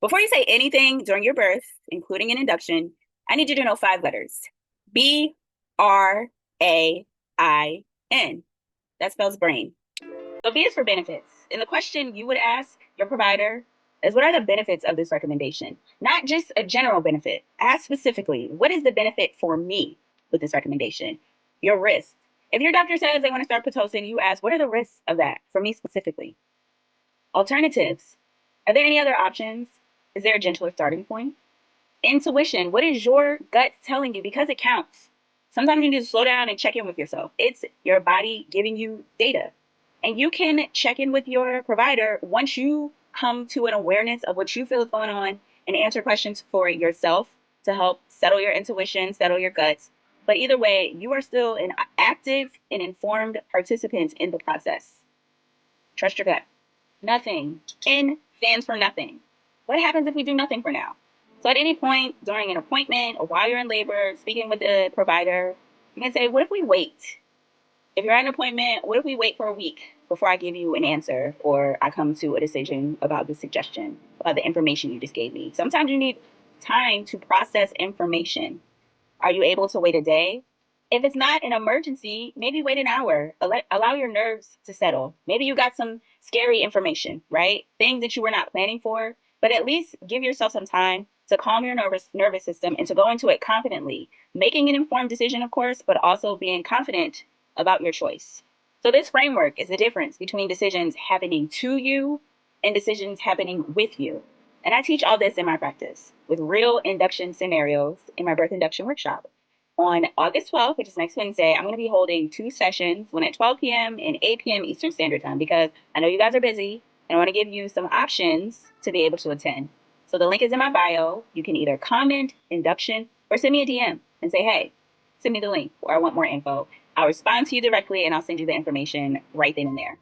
Before you say anything during your birth, including an induction, I need you to know 5 letters. B.R.A.I.N. That spells brain. So B is for benefits. And the question you would ask your provider is, what are the benefits of this recommendation? Not just a general benefit. Ask specifically, what is the benefit for me with this recommendation? Your risk. If your doctor says they want to start Pitocin, you ask, what are the risks of that for me specifically? Alternatives. Are there any other options? Is there a gentler starting point? Intuition. What is your gut telling you? Because it counts. Sometimes you need to slow down and check in with yourself. It's your body giving you data. And you can check in with your provider once you come to an awareness of what you feel is going on and answer questions for yourself to help settle your intuition, settle your guts. But either way, you are still an active and informed participant in the process. Trust your gut. Nothing. N stands for nothing. What happens if we do nothing for now? So at any point during an appointment or while you're in labor, speaking with the provider, you can say, what if we wait? If you're at an appointment, what if we wait for a week before I give you an answer or I come to a decision about the suggestion, about the information you just gave me? Sometimes you need time to process information. Are you able to wait a day? If it's not an emergency, maybe wait an hour. Allow your nerves to settle. Maybe you got some scary information, right? Things that you were not planning for, but at least give yourself some time to calm your nervous system and to go into it confidently, making an informed decision, of course, but also being confident about your choice. So this framework is the difference between decisions happening to you and decisions happening with you. And I teach all this in my practice with real induction scenarios in my birth induction workshop. On August 12th, which is next Wednesday, I'm going to be holding 2 sessions, one at 12 p.m. and 8 p.m. Eastern Standard Time, because I know you guys are busy and I want to give you some options to be able to attend. So the link is in my bio. You can either comment, induction, or send me a DM and say, hey, send me the link or I want more info. I'll respond to you directly and I'll send you the information right then and there.